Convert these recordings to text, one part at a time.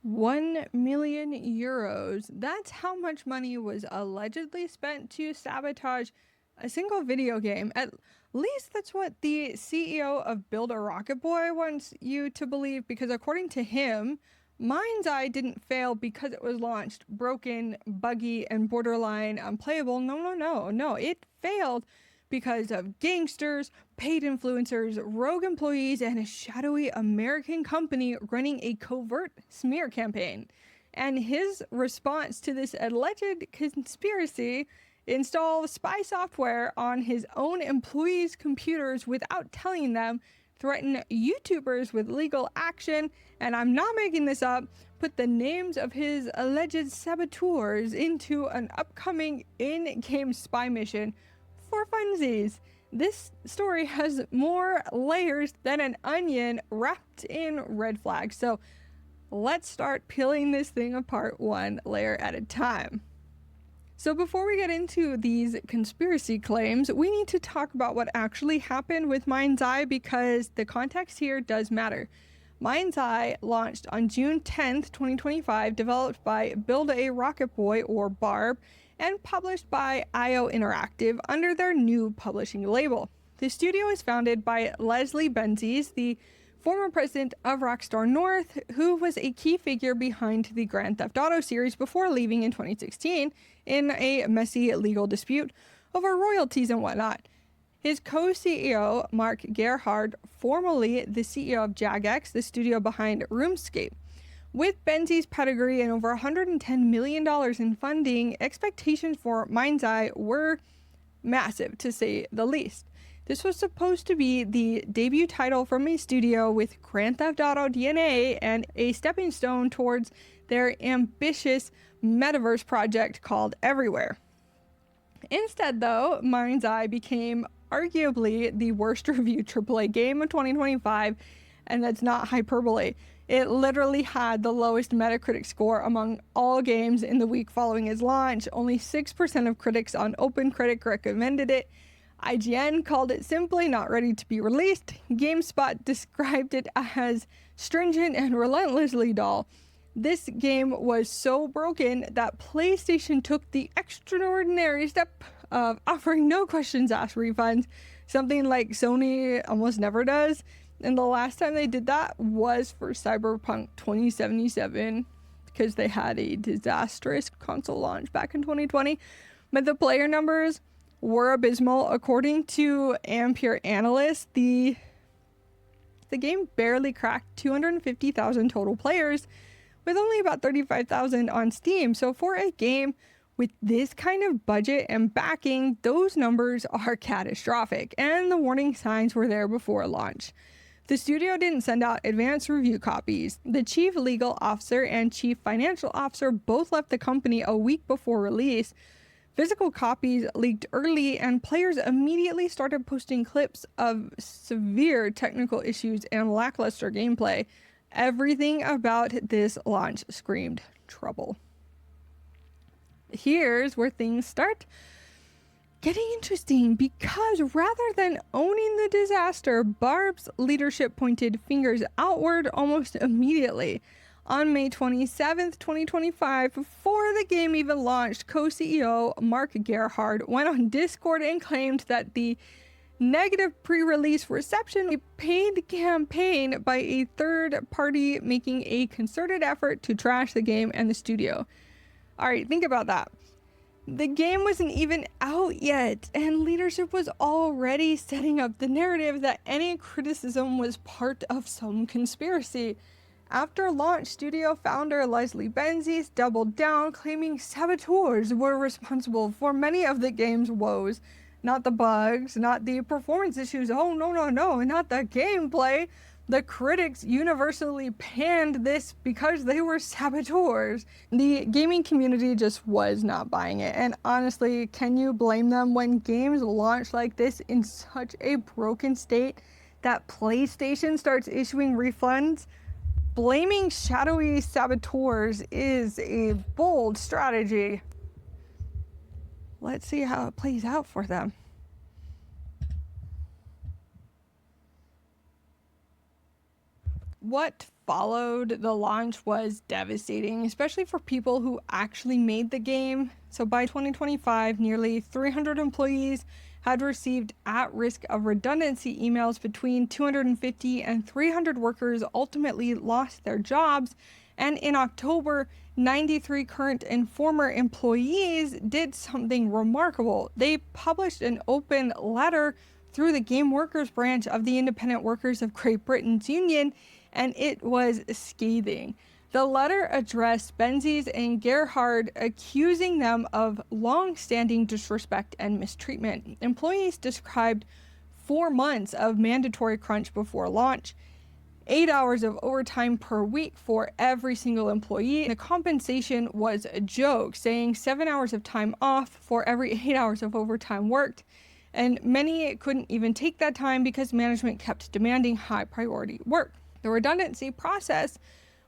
1 million euros. That's how much money was allegedly spent to sabotage a single video game. At least that's what the CEO of Build a Rocket Boy wants you to believe, because according to him, MindsEye didn't fail because it was launched broken, buggy, and borderline unplayable. No. It failed because of gangsters, paid influencers, rogue employees, and a shadowy American company running a covert smear campaign. And his response to this alleged conspiracy: install spy software on his own employees' computers without telling them, threaten YouTubers with legal action, and I'm not making this up, put the names of his alleged saboteurs into an upcoming in-game spy mission for funsies. This story has more layers than an onion wrapped in red flags. So let's start peeling this thing apart one layer at a time. So before we get into these conspiracy claims, we need to talk about what actually happened with MindsEye, because the context here does matter. MindsEye launched on June 10th, 2025, developed by Build a Rocket Boy, or BARB, and published by IO Interactive under their new publishing label. The studio is founded by Leslie Benzies, the former president of Rockstar North, who was a key figure behind the Grand Theft Auto series before leaving in 2016 in a messy legal dispute over royalties and whatnot. His co-CEO, Mark Gerhard, formerly the CEO of Jagex, the studio behind RuneScape. With Benzies' pedigree and over $110 million in funding, expectations for MindsEye were massive, to say the least. This was supposed to be the debut title from a studio with Grand Theft Auto DNA and a stepping stone towards their ambitious metaverse project called Everywhere. Instead, though, MindsEye became arguably the worst reviewed AAA game of 2025, and that's not hyperbole. It literally had the lowest Metacritic score among all games in the week following its launch. Only 6% of critics on OpenCritic recommended it. IGN called it simply not ready to be released. GameSpot described it as stringent and relentlessly dull. This game was so broken that PlayStation took the extraordinary step of offering no questions asked refunds, something like Sony almost never does. And the last time they did that was for Cyberpunk 2077, because they had a disastrous console launch back in 2020. But the player numbers were abysmal. According to Ampere Analysts, the game barely cracked 250,000 total players, with only about 35,000 on Steam. So for a game with this kind of budget and backing, those numbers are catastrophic, and the warning signs were there before launch. The studio didn't send out advanced review copies. The chief legal officer and chief financial officer both left the company a week before release. Physical copies leaked early, and players immediately started posting clips of severe technical issues and lackluster gameplay. Everything about this launch screamed trouble. Here's where things start getting interesting, because rather than owning the disaster, BARB's leadership pointed fingers outward almost immediately. On May 27th, 2025, before the game even launched, co-CEO Mark Gerhard went on Discord and claimed that the negative pre-release reception, a paid campaign by a third party making a concerted effort to trash the game and the studio. Alright, think about that. The game wasn't even out yet, and leadership was already setting up the narrative that any criticism was part of some conspiracy. After launch, studio founder Leslie Benzies doubled down, claiming saboteurs were responsible for many of the game's woes. Not the bugs, not the performance issues, oh no, not the gameplay. The critics universally panned this because they were saboteurs. The gaming community just was not buying it. And honestly, can you blame them when games launch like this in such a broken state that PlayStation starts issuing refunds? Blaming shadowy saboteurs is a bold strategy. Let's see how it plays out for them. what followed the launch was devastating, especially for people who actually made the game. So by 2025, nearly 300 employees had received at risk of redundancy emails. Between 250 and 300 workers ultimately lost their jobs. And in October, 93 current and former employees did something remarkable. They published an open letter through the Game Workers branch of the Independent Workers of Great Britain's union, and it was scathing. The letter addressed Benzies and Gerhard, accusing them of long-standing disrespect and mistreatment. Employees described 4 months of mandatory crunch before launch, 8 hours of overtime per week for every single employee. The compensation was a joke, saying 7 hours of time off for every 8 hours of overtime worked. And many couldn't even take that time because management kept demanding high priority work. The redundancy process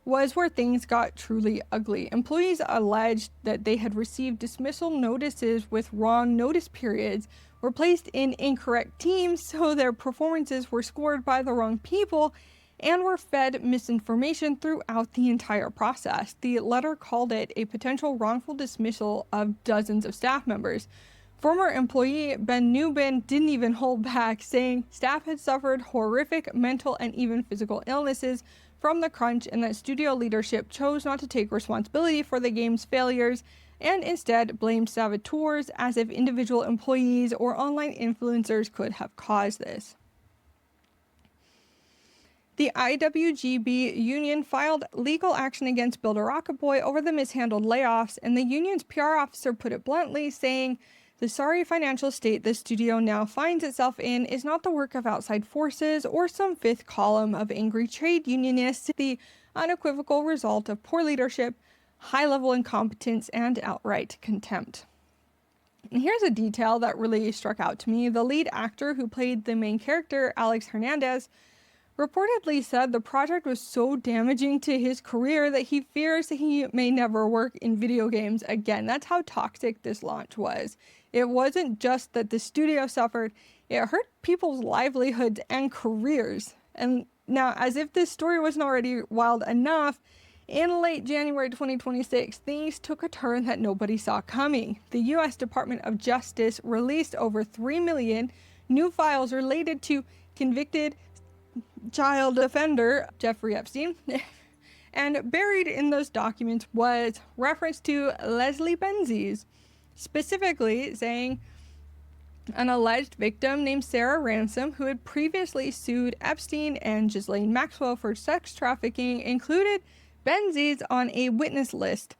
was where things got truly ugly. Employees alleged that they had received dismissal notices with wrong notice periods, were placed in incorrect teams, so their performances were scored by the wrong people, and were fed misinformation throughout the entire process. The letter called it a potential wrongful dismissal of dozens of staff members. Former employee Ben Newbin didn't even hold back, saying staff had suffered horrific mental and even physical illnesses from the crunch, and that studio leadership chose not to take responsibility for the game's failures and instead blamed saboteurs, as if individual employees or online influencers could have caused this. The IWGB union filed legal action against Build a Rocket Boy over the mishandled layoffs, and the union's PR officer put it bluntly, saying, "The sorry financial state the studio now finds itself in is not the work of outside forces or some fifth column of angry trade unionists, the unequivocal result of poor leadership, high-level incompetence, and outright contempt." And here's a detail that really struck out to me. The lead actor who played the main character, Alex Hernandez, reportedly said the project was so damaging to his career that he fears he may never work in video games again. That's how toxic this launch was. It wasn't just that the studio suffered, it hurt people's livelihoods and careers. And now, as if this story wasn't already wild enough, in late January 2026, things took a turn that nobody saw coming. The U.S. Department of Justice released over 3 million new files related to convicted child offender Jeffrey Epstein. And buried in those documents was reference to Leslie Benzies, specifically saying an alleged victim named Sarah Ransom, who had previously sued Epstein and Ghislaine Maxwell for sex trafficking, included Benzies on a witness list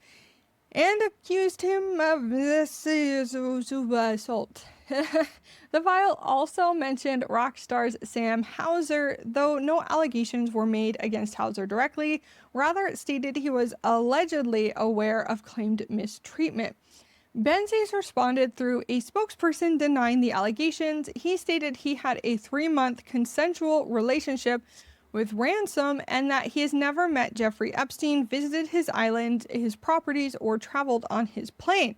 and accused him of this assault. The file also mentioned rock stars Sam Hauser, though no allegations were made against Hauser directly. Rather, it stated he was allegedly aware of claimed mistreatment. Benzies responded through a spokesperson denying the allegations. He stated he had a 3-month consensual relationship with Ransom and that he has never met Jeffrey Epstein, visited his island, his properties, or traveled on his plane.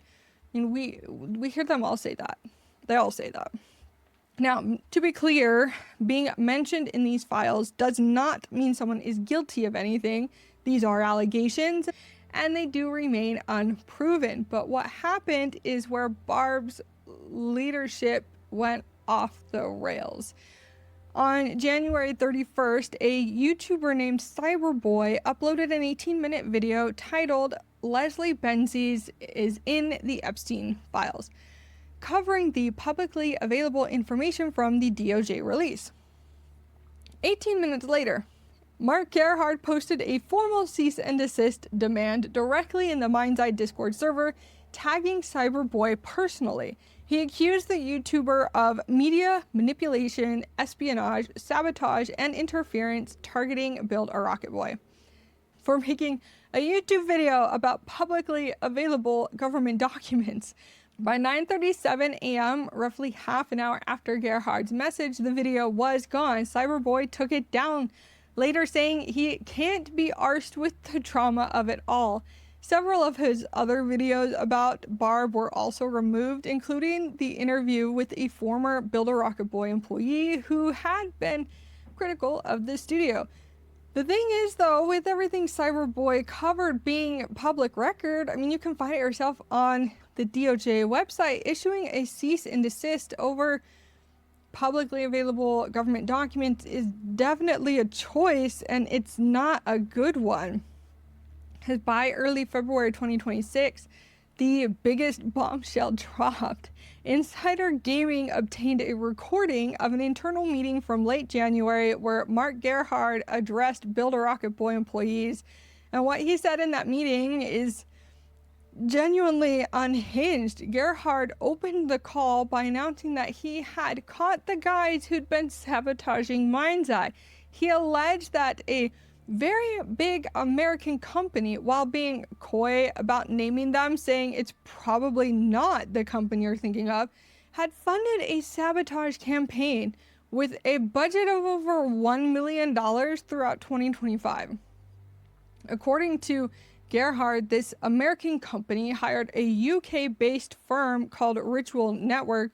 And we hear them all say that. They all say that. Now, to be clear, being mentioned in these files does not mean someone is guilty of anything. These are allegations, and they do remain unproven. But what happened is where BARB's leadership went off the rails. On January 31st, a YouTuber named Cyberboi uploaded an 18-minute video titled "Leslie Benzies is in the Epstein Files," covering the publicly available information from the DOJ release. 18 minutes later, Mark Gerhard posted a formal cease and desist demand directly in the MindsEye Discord server, tagging Cyberboi personally. He accused the YouTuber of media manipulation, espionage, sabotage, and interference targeting Build a Rocket Boy for making a YouTube video about publicly available government documents. By 9:37 a.m., roughly half an hour after Gerhard's message, the video was gone. Cyberboi took it down, later saying he can't be arsed with the trauma of it all. Several of his other videos about BARB were also removed, including the interview with a former Build a Rocket Boy employee who had been critical of the studio. The thing is, though, with everything Cyberboi covered being public record, I mean, you can find it yourself on the DOJ website. Issuing a cease and desist over publicly available government documents is definitely a choice, and it's not a good one. Because by early February 2026, the biggest bombshell dropped. Insider Gaming obtained a recording of an internal meeting from late January where Mark Gerhard addressed Build a Rocket Boy employees. And what he said in that meeting is genuinely unhinged. Gerhard opened the call by announcing that he had caught the guys who'd been sabotaging MindsEye. He alleged that a very big American company, while being coy about naming them, saying it's probably not the company you're thinking of, had funded a sabotage campaign with a budget of over $1 million throughout 2025. According to Gerhard, this American company hired a UK-based firm called Ritual Network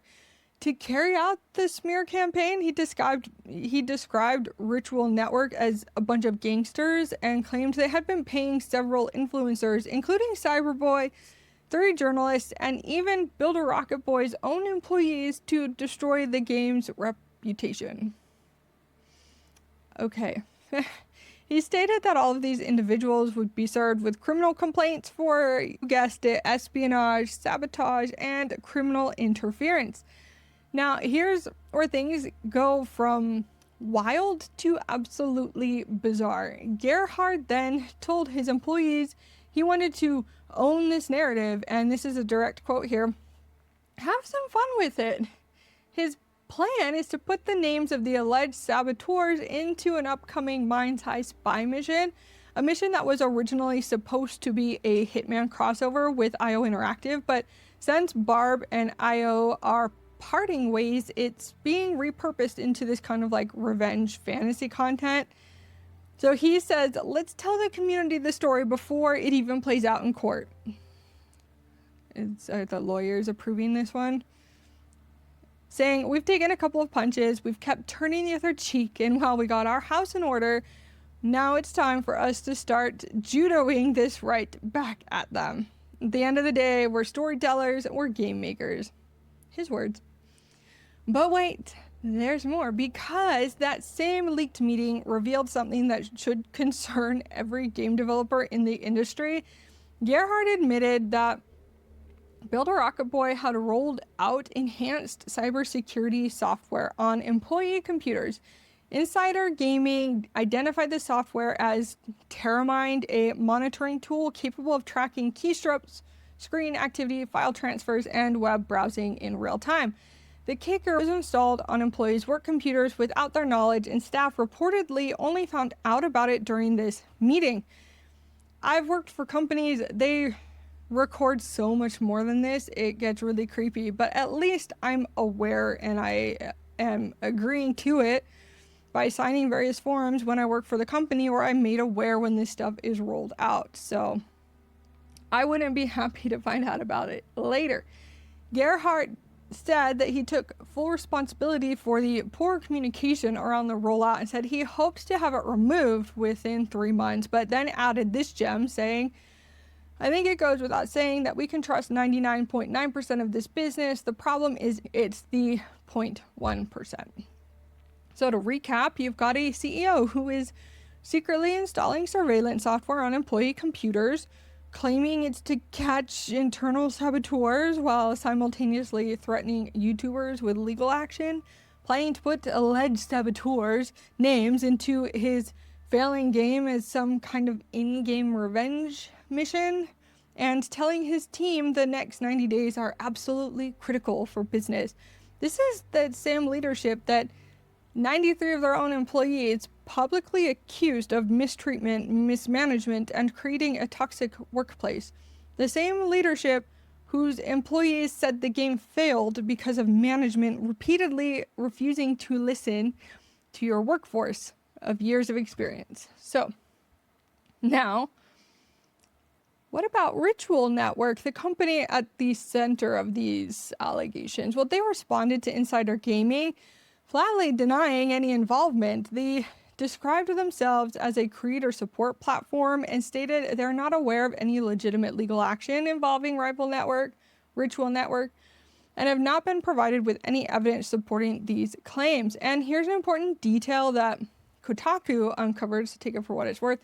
to carry out the smear campaign. He described Ritual Network as a bunch of gangsters and claimed they had been paying several influencers, including Cyberboi, 3 journalists, and even Build a Rocket Boy's own employees to destroy the game's reputation. Okay. He stated that all of these individuals would be served with criminal complaints for, you guessed it, espionage, sabotage, and criminal interference. Now, here's where things go from wild to absolutely bizarre. Gerhard then told his employees he wanted to own this narrative, and this is a direct quote here, "Have some fun with it." His plan is to put the names of the alleged saboteurs into an upcoming MindsEye spy mission, a mission that was originally supposed to be a Hitman crossover with IO Interactive, but since BARB and IO are parting ways, it's being repurposed into this kind of like revenge fantasy content. So he says, let's tell the community the story before it even plays out in court. Are the lawyers approving this one? Saying, we've taken a couple of punches, we've kept turning the other cheek, and while we got our house in order, now it's time for us to start judoing this right back at them. At the end of the day, we're storytellers, we're game makers. His words. But wait, there's more, because that same leaked meeting revealed something that should concern every game developer in the industry. Gerhard admitted that Build a Rocket Boy had rolled out enhanced cybersecurity software on employee computers. Insider Gaming identified the software as Teramind, a monitoring tool capable of tracking keystrokes, screen activity, file transfers, and web browsing in real time. The kicker was installed on employees' work computers without their knowledge, and staff reportedly only found out about it during this meeting. I've worked for companies, they record so much more than this, it gets really creepy, but at least I'm aware and I am agreeing to it by signing various forms when I work for the company, or I'm made aware when this stuff is rolled out. So I wouldn't be happy to find out about it later. Gerhard said that he took full responsibility for the poor communication around the rollout and said he hopes to have it removed within 3 months, but then added this gem saying, I think it goes without saying that we can trust 99.9% of this business. The problem is it's the 0.1%. So to recap, you've got a CEO who is secretly installing surveillance software on employee computers, claiming it's to catch internal saboteurs while simultaneously threatening YouTubers with legal action, planning to put alleged saboteurs' names into his failing game as some kind of in-game revenge mission, and telling his team the next 90 days are absolutely critical for business. This is the same leadership that 93 of their own employees publicly accused of mistreatment, mismanagement, and creating a toxic workplace. The same leadership whose employees said the game failed because of management repeatedly refusing to listen to your workforce of years of experience. So, now, what about Ritual Network, the company at the center of these allegations? Well, they responded to Insider Gaming, flatly denying any involvement. The described themselves as a creator support platform and stated they're not aware of any legitimate legal action involving Ritual Network, and have not been provided with any evidence supporting these claims. And here's an important detail that Kotaku uncovered, so take it for what it's worth.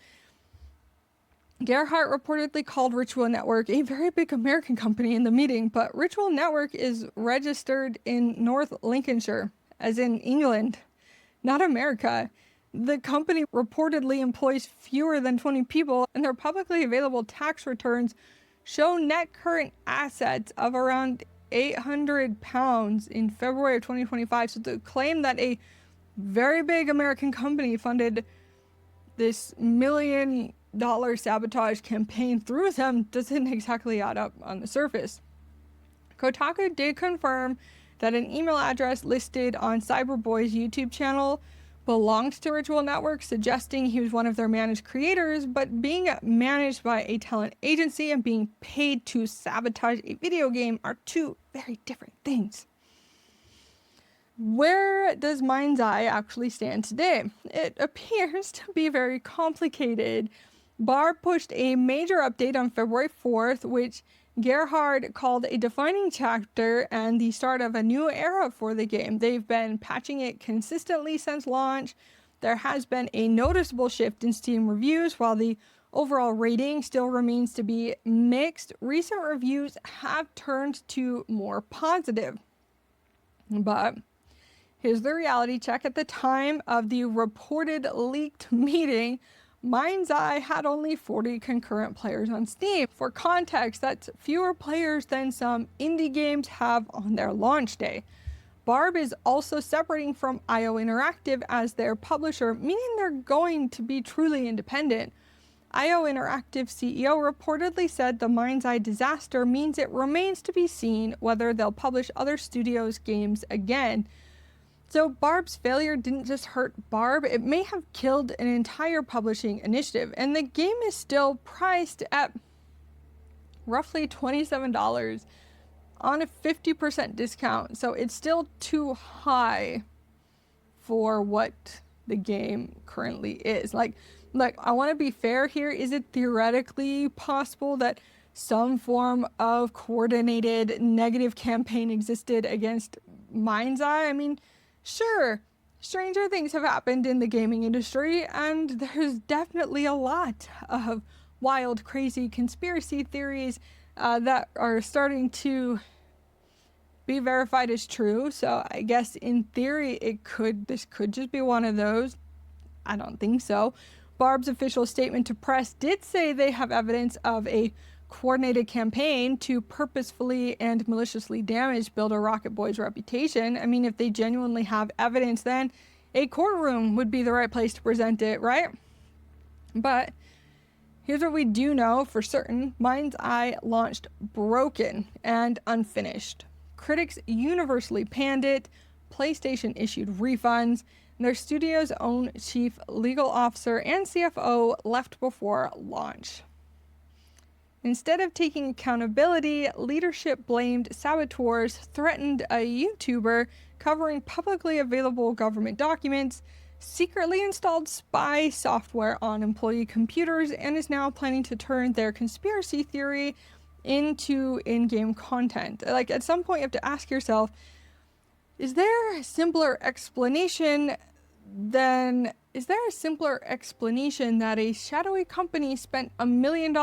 Gerhard reportedly called Ritual Network a very big American company in the meeting, but Ritual Network is registered in North Lincolnshire, as in England, not America. The company reportedly employs fewer than 20 people, and their publicly available tax returns show net current assets of around £800 in February of 2025. So to claim that a very big American company funded this $1 million sabotage campaign through them doesn't exactly add up on the surface. Kotaku did confirm that an email address listed on Cyberboi's YouTube channel belonged to Ritual Network, suggesting he was one of their managed creators, but being managed by a talent agency and being paid to sabotage a video game are two very different things. Where does MindsEye actually stand today? It appears to be very complicated. BARB pushed a major update on February 4th, which Gerhard called a defining chapter and the start of a new era for the game. They've been patching it consistently since launch. There has been a noticeable shift in Steam reviews, while the overall rating still remains to be mixed. Recent reviews have turned to more positive. But here's the reality check. At the time of the reported leaked meeting, MindsEye had only 40 concurrent players on Steam. For context, that's fewer players than some indie games have on their launch day. BARB is also separating from IO Interactive as their publisher, meaning they're going to be truly independent. IO Interactive CEO reportedly said the MindsEye disaster means it remains to be seen whether they'll publish other studios' games again. So BARB's failure didn't just hurt BARB, it may have killed an entire publishing initiative. And the game is still priced at roughly $27 on a 50% discount. So it's still too high for what the game currently is. Like, I want to be fair here. Is it theoretically possible that some form of coordinated negative campaign existed against MindsEye? I mean, sure, stranger things have happened in the gaming industry, and there's definitely a lot of wild, crazy conspiracy theories that are starting to be verified as true. So I guess in theory, this could just be one of those. I don't think so. BARB's official statement to press did say they have evidence of a coordinated campaign to purposefully and maliciously damage Builder Rocket Boy's reputation. I mean, if they genuinely have evidence, then a courtroom would be the right place to present it, right? But here's what we do know for certain. MindsEye launched broken and unfinished. Critics universally panned it. PlayStation issued refunds. Their studio's own chief legal officer and CFO left before launch. Instead of taking accountability, leadership blamed saboteurs, threatened a YouTuber covering publicly available government documents, secretly installed spy software on employee computers, and is now planning to turn their conspiracy theory into in-game content. Like, at some point you have to ask yourself, is there a simpler explanation that a shadowy company spent $1 million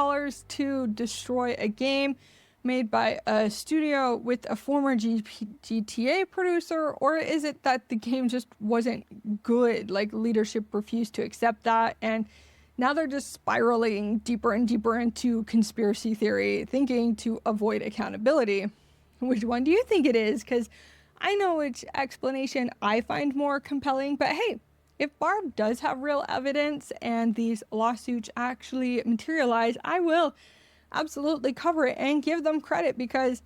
to destroy a game made by a studio with a former GTA producer? Or is it that the game just wasn't good, like leadership refused to accept that, and now they're just spiraling deeper and deeper into conspiracy theory thinking to avoid accountability? Which one do you think it is? Because I know which explanation I find more compelling, but hey, if BARB does have real evidence and these lawsuits actually materialize, I will absolutely cover it and give them credit, because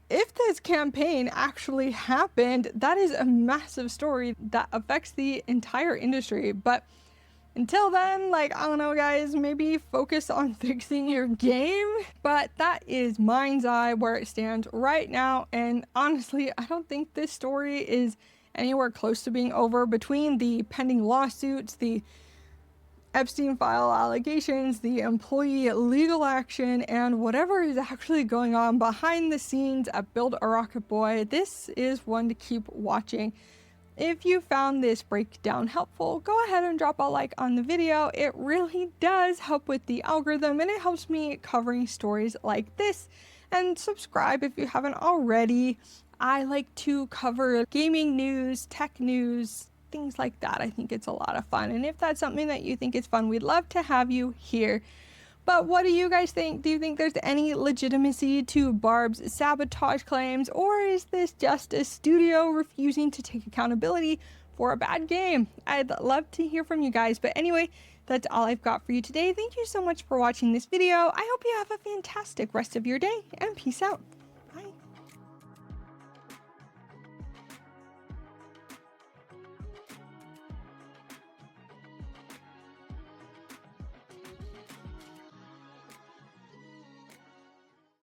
if this campaign actually happened, that is a massive story that affects the entire industry. But until then, I don't know, guys, maybe focus on fixing your game. But that is MindsEye where it stands right now. And honestly, I don't think this story is anywhere close to being over between the pending lawsuits, the Epstein file allegations, the employee legal action, and whatever is actually going on behind the scenes at Build a Rocket Boy. This is one to keep watching. If you found this breakdown helpful, go ahead and drop a like on the video. It really does help with the algorithm, and it helps me covering stories like this. And subscribe if you haven't already. I like to cover gaming news, tech news, things like that. I think it's a lot of fun, and if that's something that you think is fun, we'd love to have you here. But what do you guys think? Do you think there's any legitimacy to BARB's sabotage claims, or is this just a studio refusing to take accountability for a bad game? I'd love to hear from you guys. But anyway, that's all I've got for you today. Thank you so much for watching this video. I hope you have a fantastic rest of your day, and peace out.